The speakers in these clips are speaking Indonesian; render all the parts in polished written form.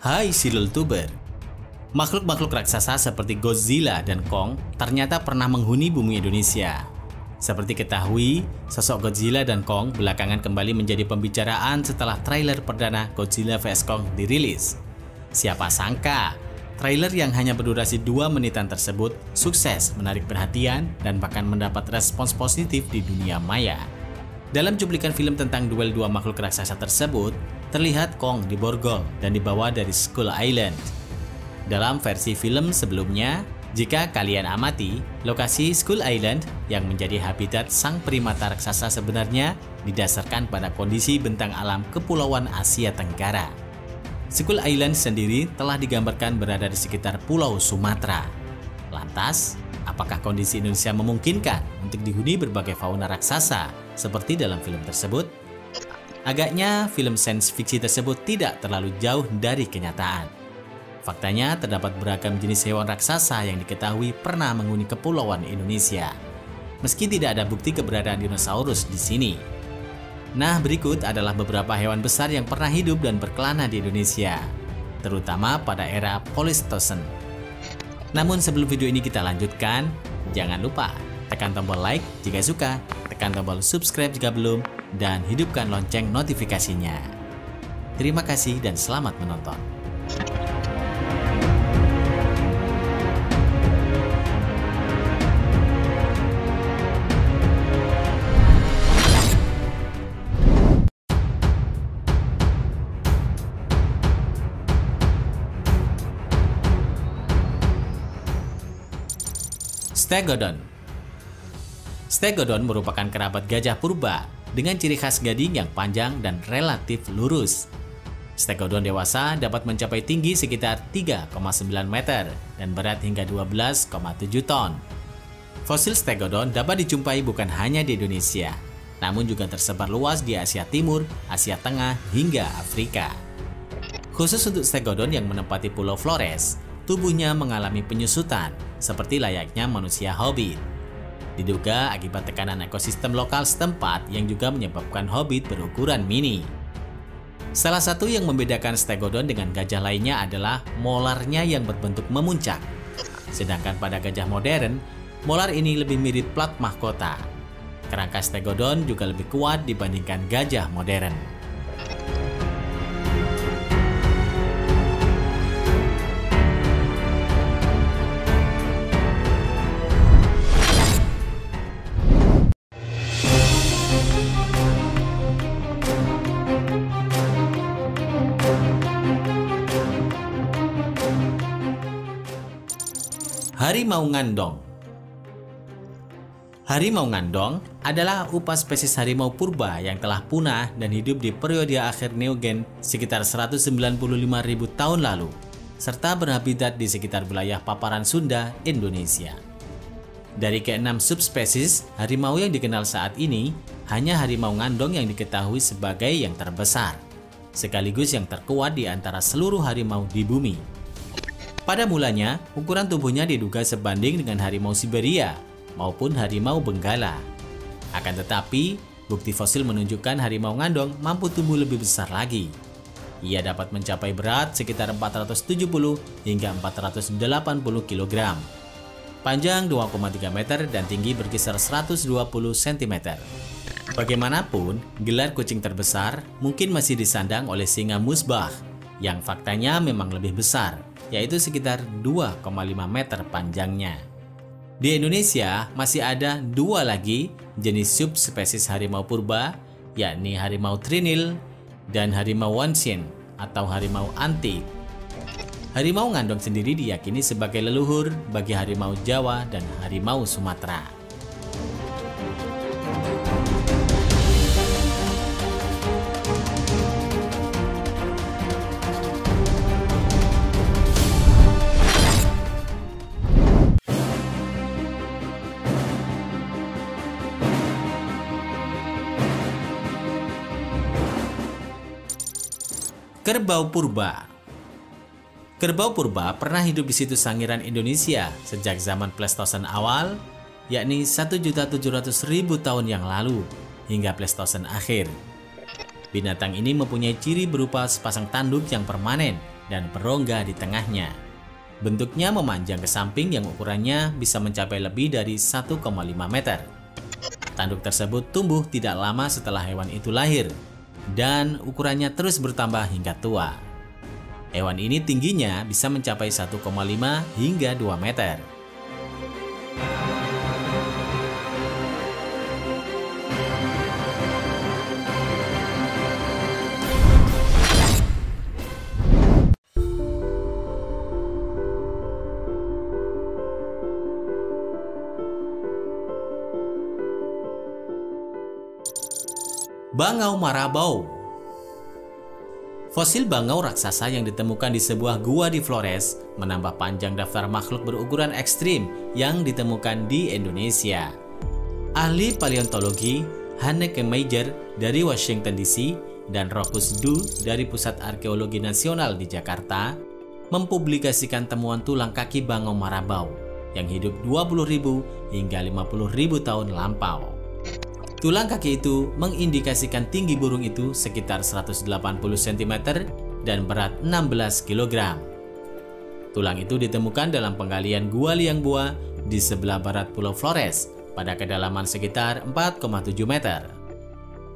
Hai Silultuber. Makhluk-makhluk raksasa seperti Godzilla dan Kong ternyata pernah menghuni bumi Indonesia. Seperti ketahui, sosok Godzilla dan Kong belakangan kembali menjadi pembicaraan setelah trailer perdana Godzilla vs Kong dirilis. Siapa sangka, trailer yang hanya berdurasi 2 menitan tersebut sukses menarik perhatian dan bahkan mendapat respons positif di dunia maya. Dalam cuplikan film tentang duel dua makhluk raksasa tersebut, terlihat Kong diborgol dan dibawa dari Skull Island. Dalam versi film sebelumnya, jika kalian amati, lokasi Skull Island yang menjadi habitat sang primata raksasa sebenarnya didasarkan pada kondisi bentang alam Kepulauan Asia Tenggara. Skull Island sendiri telah digambarkan berada di sekitar Pulau Sumatera. Lantas, apakah kondisi Indonesia memungkinkan untuk dihuni berbagai fauna raksasa seperti dalam film tersebut? Agaknya film sains fiksi tersebut tidak terlalu jauh dari kenyataan. Faktanya terdapat beragam jenis hewan raksasa yang diketahui pernah menghuni kepulauan Indonesia. Meski tidak ada bukti keberadaan dinosaurus di sini. Nah, berikut adalah beberapa hewan besar yang pernah hidup dan berkelana di Indonesia, terutama pada era Pleistocene. Namun sebelum video ini kita lanjutkan, jangan lupa tekan tombol like jika suka, tekan tombol subscribe jika belum, dan hidupkan lonceng notifikasinya. Terima kasih dan selamat menonton. Stegodon. Stegodon merupakan kerabat gajah purba dengan ciri khas gading yang panjang dan relatif lurus. Stegodon dewasa dapat mencapai tinggi sekitar 3,9 meter dan berat hingga 12,7 ton. Fosil Stegodon dapat dijumpai bukan hanya di Indonesia, namun juga tersebar luas di Asia Timur, Asia Tengah, hingga Afrika. Khusus untuk Stegodon yang menempati Pulau Flores, tubuhnya mengalami penyusutan seperti layaknya manusia hobbit. Diduga akibat tekanan ekosistem lokal setempat yang juga menyebabkan hobbit berukuran mini. Salah satu yang membedakan Stegodon dengan gajah lainnya adalah molarnya yang berbentuk memuncak. Sedangkan pada gajah modern, molar ini lebih mirip plat mahkota. Kerangka Stegodon juga lebih kuat dibandingkan gajah modern. Harimau Ngandong. Harimau Ngandong adalah upas spesies harimau purba yang telah punah dan hidup di periode akhir Neogen sekitar 195.000 tahun lalu, serta berhabitat di sekitar wilayah paparan Sunda, Indonesia. Dari ke-6 subspesies harimau yang dikenal saat ini, hanya harimau ngandong yang diketahui sebagai yang terbesar, sekaligus yang terkuat di antara seluruh harimau di bumi. Pada mulanya, ukuran tubuhnya diduga sebanding dengan harimau Siberia maupun harimau Benggala. Akan tetapi, bukti fosil menunjukkan harimau ngandong mampu tumbuh lebih besar lagi. Ia dapat mencapai berat sekitar 470 hingga 480 kg, panjang 2,3 meter dan tinggi berkisar 120 cm. Bagaimanapun, gelar kucing terbesar mungkin masih disandang oleh singa musbah, yang faktanya memang lebih besar, yaitu sekitar 2,5 meter panjangnya. Di Indonesia masih ada 2 lagi jenis subspesies harimau purba, yakni harimau trinil dan harimau wanshin atau harimau antik. Harimau ngandong sendiri diyakini sebagai leluhur bagi harimau Jawa dan harimau Sumatera. Kerbau purba. Kerbau purba pernah hidup di situs Sangiran Indonesia sejak zaman Pleistocene awal, yakni 1.700.000 tahun yang lalu, hingga Pleistocene akhir. Binatang ini mempunyai ciri berupa sepasang tanduk yang permanen dan berongga di tengahnya. Bentuknya memanjang ke samping yang ukurannya bisa mencapai lebih dari 1,5 meter. Tanduk tersebut tumbuh tidak lama setelah hewan itu lahir, dan ukurannya terus bertambah hingga tua. Hewan ini tingginya bisa mencapai 1,5 hingga 2 meter. Bangau Marabau. Fosil bangau raksasa yang ditemukan di sebuah gua di Flores menambah panjang daftar makhluk berukuran ekstrim yang ditemukan di Indonesia. Ahli paleontologi Hanneke Meijers dari Washington DC dan Rokus Du dari Pusat Arkeologi Nasional di Jakarta mempublikasikan temuan tulang kaki bangau Marabau yang hidup 20.000 hingga 50.000 tahun lampau. Tulang kaki itu mengindikasikan tinggi burung itu sekitar 180 cm dan berat 16 kg. Tulang itu ditemukan dalam penggalian Gua Liang Bua di sebelah barat Pulau Flores pada kedalaman sekitar 4,7 meter.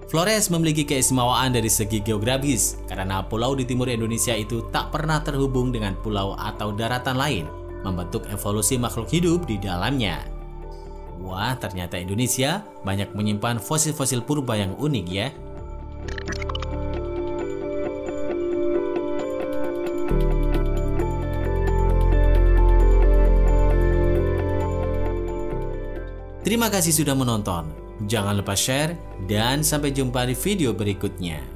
Flores memiliki keistimewaan dari segi geografis karena pulau di timur Indonesia itu tak pernah terhubung dengan pulau atau daratan lain, membentuk evolusi makhluk hidup di dalamnya. Wah, ternyata Indonesia banyak menyimpan fosil-fosil purba yang unik ya. Terima kasih sudah menonton. Jangan lupa share dan sampai jumpa di video berikutnya.